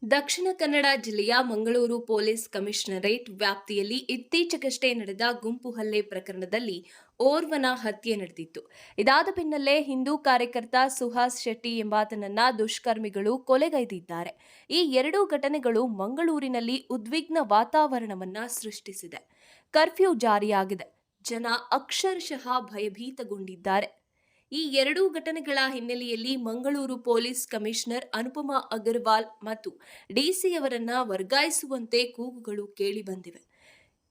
ದಕ್ಷಿಣ ಕನ್ನಡ ಜಿಲ್ಲೆಯ Mangaluru police commissionerate ವ್ಯಾಪ್ತಿಯಲ್ಲಿ ಇತ್ತೀಚೆಗಷ್ಟೇ ನಡೆದ ಗುಂಪು ಹಲ್ಲೆ ಪ್ರಕರಣದಲ್ಲಿ ಓರ್ವನ ಹತ್ಯೆ ನಡೆದಿತ್ತು. ಇದಾದ ಬೆನ್ನಲ್ಲೇ ಹಿಂದೂ ಕಾರ್ಯಕರ್ತ ಸುಹಾಸ್ ಶೆಟ್ಟಿ ಎಂಬಾತನನ್ನ ದುಷ್ಕರ್ಮಿಗಳು ಕೊಲೆಗೈದಿದ್ದಾರೆ. ಈ ಎರಡೂ ಘಟನೆಗಳು ಮಂಗಳೂರಿನಲ್ಲಿ ಉದ್ವಿಗ್ನ ವಾತಾವರಣವನ್ನ ಸೃಷ್ಟಿಸಿದೆ. ಕರ್ಫ್ಯೂ ಜಾರಿಯಾಗಿದೆ. ಜನ ಅಕ್ಷರಶಃ ಭಯಭೀತಗೊಂಡಿದ್ದಾರೆ. ಈ ಎರಡೂ ಘಟನೆಗಳ ಹಿನ್ನೆಲೆಯಲ್ಲಿ ಮಂಗಳೂರು ಪೊಲೀಸ್ ಕಮಿಷನರ್ ಅನುಪಮಾ ಅಗರ್ವಾಲ್ ಮತ್ತು ಡಿಸಿಯವರನ್ನ ವರ್ಗಾಯಿಸುವಂತೆ ಕೂಗುಗಳು ಕೇಳಿಬಂದಿವೆ.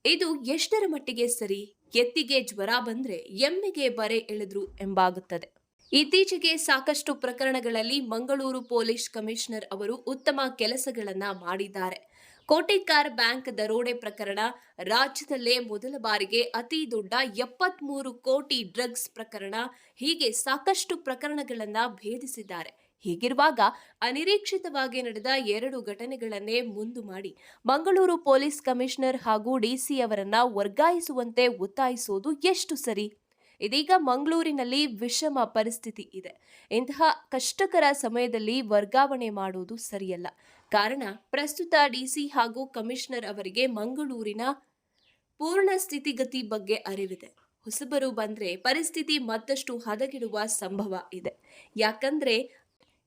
ಇದು ಎಷ್ಟರ ಮಟ್ಟಿಗೆ ಸರಿ? ಎತ್ತಿಗೆ ಜ್ವರ ಬಂದ್ರೆ ಎಮ್ಮೆಗೆ ಬರೆ ಎಳೆದ್ರು ಎಂಬಾಗುತ್ತದೆ. ಇತ್ತೀಚೆಗೆ ಸಾಕಷ್ಟು ಪ್ರಕರಣಗಳಲ್ಲಿ ಮಂಗಳೂರು ಪೊಲೀಸ್ ಕಮಿಷನರ್ ಅವರು ಉತ್ತಮ ಕೆಲಸಗಳನ್ನ ಮಾಡಿದ್ದಾರೆ. ಕೋಟೆಕಾರ್ ಬ್ಯಾಂಕ್ ದರೋಡೆ ಪ್ರಕರಣ, ರಾಜ್ಯದಲ್ಲೇ ಮೊದಲ ಬಾರಿಗೆ ಅತಿ ದೊಡ್ಡ 73 ಕೋಟಿ ಡ್ರಗ್ಸ್ ಪ್ರಕರಣ, ಹೀಗೆ ಸಾಕಷ್ಟು ಪ್ರಕರಣಗಳನ್ನ ಭೇದಿಸಿದ್ದಾರೆ. ಹೀಗಿರುವಾಗ ಅನಿರೀಕ್ಷಿತವಾಗಿ ನಡೆದ ಎರಡು ಘಟನೆಗಳನ್ನೇ ಮುಂದು ಮಾಡಿ ಮಂಗಳೂರು ಪೊಲೀಸ್ ಕಮಿಷನರ್ ಹಾಗೂ ಡಿಸಿ ಅವರನ್ನ ವರ್ಗಾಯಿಸುವಂತೆ ಒತ್ತಾಯಿಸೋದು ಎಷ್ಟು ಸರಿ? ಇದೀಗ ಮಂಗಳೂರಿನಲ್ಲಿ ವಿಷಮ ಪರಿಸ್ಥಿತಿ ಇದೆ. ಇಂತಹ ಕಷ್ಟಕರ ಸಮಯದಲ್ಲಿ ವರ್ಗಾವಣೆ ಮಾಡುವುದು ಸರಿಯಲ್ಲ. ಕಾರಣ, ಪ್ರಸ್ತುತ ಡಿಸಿ ಹಾಗೂ ಕಮಿಷನರ್ ಅವರಿಗೆ ಮಂಗಳೂರಿನ ಪೂರ್ಣ ಸ್ಥಿತಿಗತಿ ಬಗ್ಗೆ ಅರಿವಿದೆ. ಹೊಸಬರು ಬಂದ್ರೆ ಪರಿಸ್ಥಿತಿ ಮತ್ತಷ್ಟು ಹದಗೆಡುವ ಸಂಭವ ಇದೆ.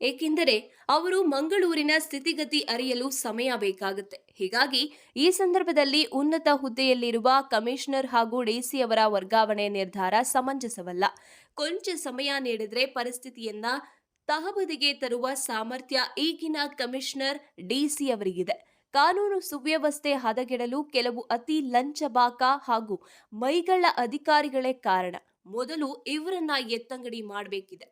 ಏಕೆಂದರೆ ಅವರು ಮಂಗಳೂರಿನ ಸ್ಥಿತಿಗತಿ ಅರಿಯಲು ಸಮಯ ಬೇಕಾಗುತ್ತೆ. ಹೀಗಾಗಿ ಈ ಸಂದರ್ಭದಲ್ಲಿ ಉನ್ನತ ಹುದ್ದೆಯಲ್ಲಿರುವ ಕಮಿಷನರ್ ಹಾಗೂ ಡಿಸಿ ಅವರ ವರ್ಗಾವಣೆ ನಿರ್ಧಾರ ಸಮಂಜಸವಲ್ಲ. ಕೊಂಚ ಸಮಯ ನೀಡಿದ್ರೆ ಪರಿಸ್ಥಿತಿಯನ್ನ ತಹಬದಿಗೆ ತರುವ ಸಾಮರ್ಥ್ಯ ಈಗಿನ ಕಮಿಷನರ್ ಡಿಸಿ ಅವರಿಗಿದೆ. ಕಾನೂನು ಸುವ್ಯವಸ್ಥೆ ಹದಗೆಡಲು ಕೆಲವು ಅತಿ ಲಂಚಬಾಕ ಹಾಗೂ ಮೈಗಳ್ಳ ಅಧಿಕಾರಿಗಳೇ ಕಾರಣ. ಮೊದಲು ಇವರನ್ನ ಎತ್ತಂಗಡಿ ಮಾಡಬೇಕಿದೆ.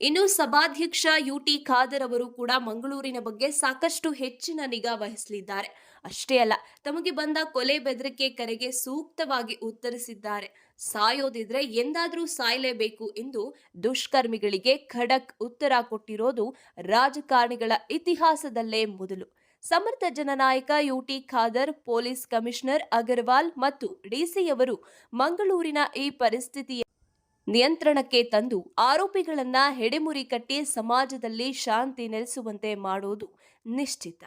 ಇನ್ನು ಸಭಾಧ್ಯಕ್ಷ ಯುಟಿ ಖಾದರ್ ಅವರು ಕೂಡ ಮಂಗಳೂರಿನ ಬಗ್ಗೆ ಸಾಕಷ್ಟು ಹೆಚ್ಚಿನ ನಿಗಾ ವಹಿಸಲಿದ್ದಾರೆ. ಅಷ್ಟೇ ಅಲ್ಲ, ತಮಗೆ ಬಂದ ಕೊಲೆ ಬೆದರಿಕೆ ಕರೆಗೆ ಸೂಕ್ತವಾಗಿ ಉತ್ತರಿಸಿದ್ದಾರೆ. ಸಾಯೋದಿದ್ರೆ ಎಂದಾದ್ರೂ ಸಾಯಲೇಬೇಕು ಎಂದು ದುಷ್ಕರ್ಮಿಗಳಿಗೆ ಖಡಕ್ ಉತ್ತರ ಕೊಟ್ಟಿರೋದು ರಾಜಕಾರಣಿಗಳ ಇತಿಹಾಸದಲ್ಲೇ ಮೊದಲು. ಸಮರ್ಥ ಜನನಾಯಕ UT Khader, police commissioner Agarwal ಮತ್ತು ಡಿಸಿಯವರು ಮಂಗಳೂರಿನ ಈ ಪರಿಸ್ಥಿತಿಯ ನಿಯಂತ್ರಣಕ್ಕೆ ತಂದು ಆರೋಪಿಗಳನ್ನ ಹೆಡೆಮುರಿ ಕಟ್ಟಿ ಸಮಾಜದಲ್ಲಿ ಶಾಂತಿ ನೆಲೆಸುವಂತೆ ಮಾಡೋದು ನಿಶ್ಚಿತ.